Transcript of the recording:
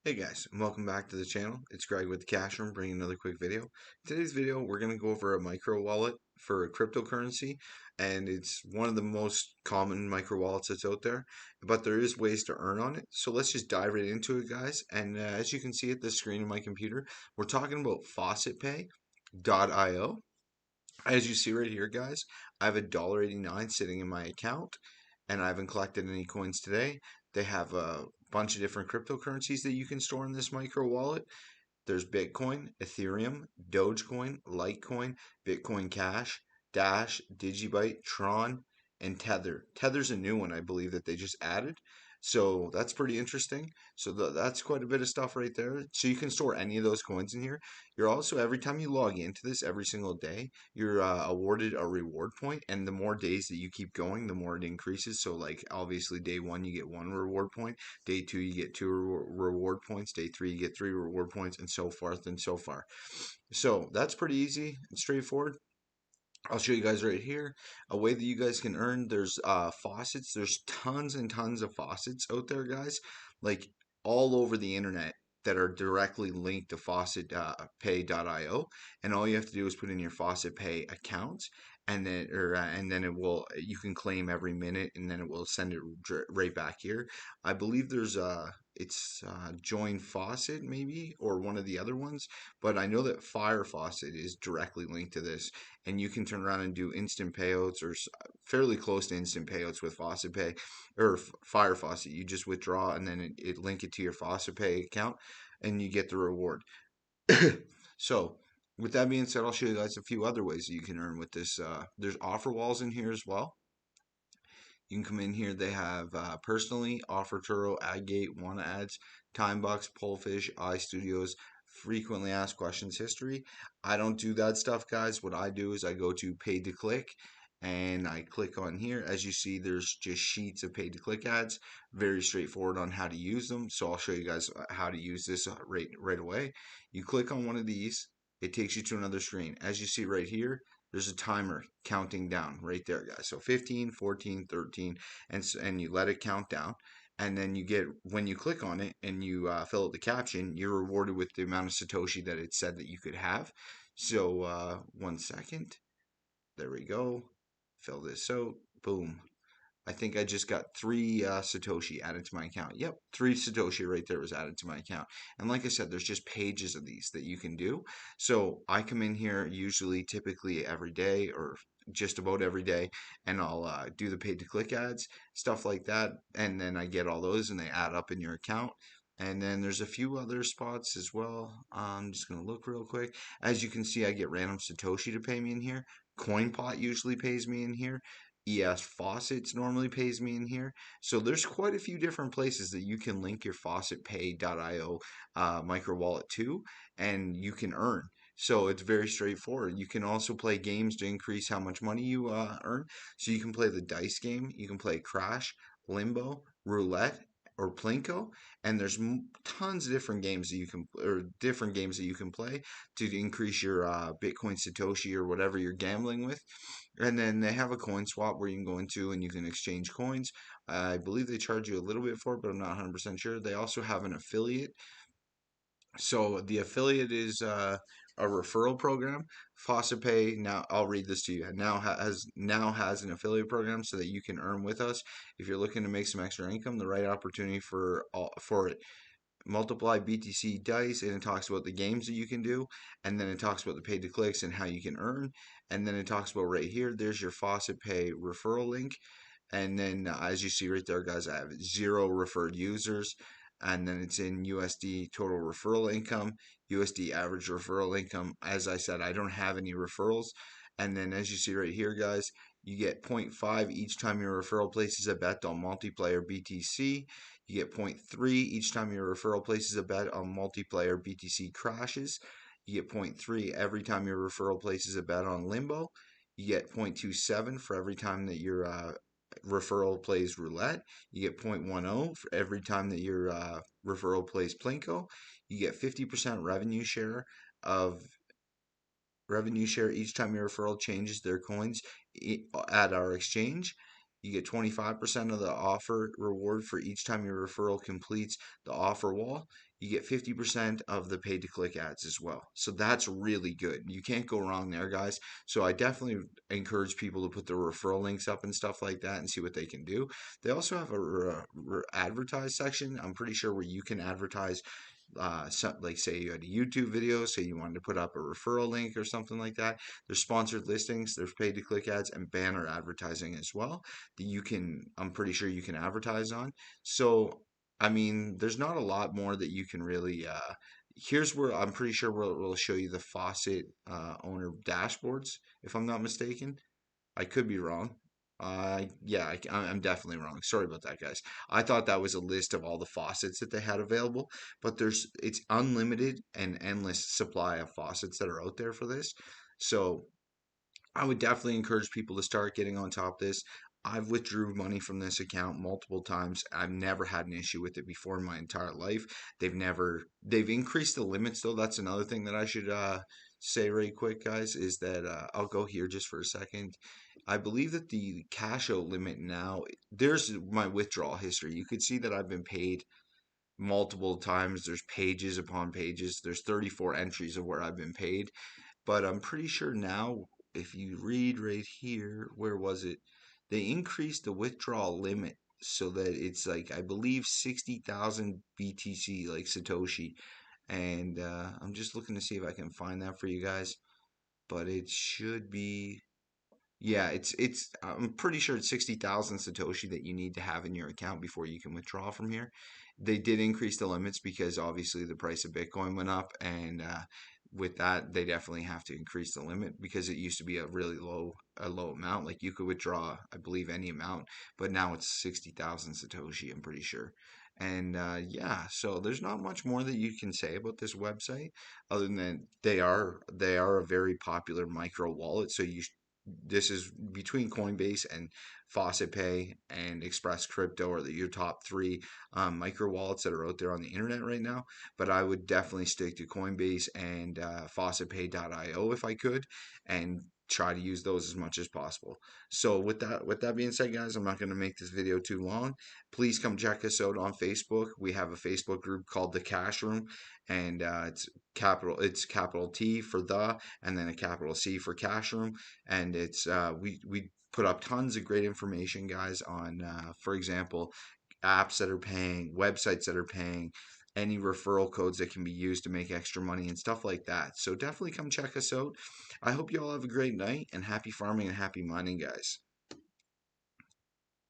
Hey guys, and welcome back to the channel. It's Greg with the Cash Room bringing another quick video. In today's video, we're going to go over a micro wallet for cryptocurrency, and it's one of the most common micro wallets that's out there, but there is ways to earn on it. So let's just dive right into it, guys. And as you can see at the screen of my computer, we're talking about Faucetpay.io. As you see right here, guys, I have $1.89 sitting in my account, and I haven't collected any coins today. They have a bunch of different cryptocurrencies that you can store in this micro wallet. There's Bitcoin, Ethereum, Dogecoin, Litecoin, Bitcoin Cash, Dash, Digibyte, Tron, and Tether. Tether's a new one, I believe, that they just added. So that's pretty interesting. So that's quite a bit of stuff right there. So you can store any of those coins in here. You're also, every time you log into this every single day, you're awarded a reward point, and the more days that you keep going, the more it increases. So like obviously day one you get one reward point, day two you get two reward points, day three you get three reward points, and so forth and so far. So that's pretty easy and straightforward. I'll show you guys right here a way that you guys can earn. There's faucets. There's tons and tons of faucets out there, guys, like all over the internet that are directly linked to faucetpay.io, and all you have to do is put in your faucet pay account, and then it will, you can claim every minute, and then it will send it right back here. I believe there's it's join faucet maybe, or one of the other ones, but I know that fire faucet is directly linked to this, and you can turn around and do instant payouts, or fairly close to instant payouts with Faucet Pay or Fire Faucet. You just withdraw, and then it link it to your Faucet Pay account, and you get the reward. So with that being said, I'll show you guys a few other ways that you can earn with this. There's offer walls in here as well. You can come in here. They have personally, Offer Turo, AdGate, Wanna Ads, Timebox, Polefish, iStudios, frequently asked questions history. I don't do that stuff, guys. What I do is I go to paid to click, and I click on here. As you see, there's just sheets of paid to click ads. Very straightforward on how to use them. So I'll show you guys how to use this right away. You click on one of these, it takes you to another screen. As you see right here, there's a timer counting down right there, guys. So 15, 14, 13, and you let it count down. And then you get, when you click on it and you fill out the caption, you're rewarded with the amount of Satoshi that it said that you could have. So 1 second. There we go. Fill this out. Boom. I think I just got three Satoshi added to my account. Yep, three Satoshi right there was added to my account. And like I said, there's just pages of these that you can do. So I come in here usually, typically every day, or just about every day, and I'll do the paid to click ads, stuff like that. And then I get all those and they add up in your account. And then there's a few other spots as well. I'm just going to look real quick. As you can see, I get random Satoshi to pay me in here. CoinPot usually pays me in here. ES Faucets normally pays me in here. So there's quite a few different places that you can link your faucetpay.io micro wallet to, and you can earn. So it's very straightforward. You can also play games to increase how much money you earn. So you can play the dice game, you can play Crash, Limbo, Roulette, or Plinko, and there's tons of different games that you can, or different games that you can play to increase your Bitcoin Satoshi or whatever you're gambling with. And then they have a coin swap where you can go into and you can exchange coins. I believe they charge you a little bit for it, but I'm not 100% sure. They also have an affiliate. So the affiliate is a referral program. Faucetpay, now I'll read this to you. Now has an affiliate program so that you can earn with us. If you're looking to make some extra income, the right opportunity for it. Multiply BTC dice, and it talks about the games that you can do, and then it talks about the paid to clicks and how you can earn, and then it talks about right here, there's your Faucet Pay referral link, and then as you see right there, guys, I have 0 referred users, and then it's in USD total referral income, USD average referral income. As I said, I don't have any referrals, and then as you see right here, guys, you get 0.5 each time your referral places a bet on multiplayer BTC. You get 0.3 each time your referral places a bet on multiplayer BTC crashes. You get 0.3 every time your referral places a bet on Limbo. You get 0.27 for every time that your referral plays roulette. You get 0.10 for every time that your referral plays Plinko. You get 50% revenue share each time your referral changes their coins at our exchange. You get 25% of the offer reward for each time your referral completes the offer wall. You get 50% of the paid to click ads as well. So that's really good. You can't go wrong there, guys. So I definitely encourage people to put their referral links up and stuff like that and see what they can do. They also have a advertise section. I'm pretty sure where you can advertise like say you had a YouTube video, say you wanted to put up a referral link or something like that. There's sponsored listings, there's paid to click ads and banner advertising as well that I'm pretty sure you can advertise on. So, I mean, there's not a lot more that you can really, here's where I'm pretty sure we'll show you the faucet owner dashboards, if I'm not mistaken. I could be wrong. Yeah, I'm definitely wrong. Sorry about that, guys. I thought that was a list of all the faucets that they had available, but it's unlimited and endless supply of faucets that are out there for this. So I would definitely encourage people to start getting on top of this. I've withdrew money from this account multiple times. I've never had an issue with it before in my entire life. They've increased the limits though. That's another thing that I should say right quick, guys, is that I'll go here just for a second. I believe that the cash out limit now, there's my withdrawal history. You could see that I've been paid multiple times. There's pages upon pages. There's 34 entries of where I've been paid. But I'm pretty sure now, if you read right here, where was it? They increased the withdrawal limit so that it's like, I believe 60,000 BTC, like Satoshi. And I'm just looking to see if I can find that for you guys. But it should be. Yeah, it's I'm pretty sure it's 60,000 Satoshi that you need to have in your account before you can withdraw from here. They did increase the limits because obviously the price of Bitcoin went up, and with that they definitely have to increase the limit because it used to be a low amount. Like you could withdraw, I believe, any amount, but now it's 60,000 Satoshi, I'm pretty sure. And yeah, so there's not much more that you can say about this website other than they are a very popular micro wallet. So this is between Coinbase and Faucetpay and Express Crypto are your top three micro wallets that are out there on the internet right now. But I would definitely stick to Coinbase and Faucetpay.io if I could, and try to use those as much as possible. So with that being said, guys, I'm not going to make this video too long. Please come check us out on Facebook. We have a Facebook group called the Cash Room, and it's capital T for the, and then a capital C for Cash Room, and we put up tons of great information, guys, on for example, apps that are paying, websites that are paying, any referral codes that can be used to make extra money and stuff like that. So definitely come check us out. I hope you all have a great night and happy farming and happy mining, guys.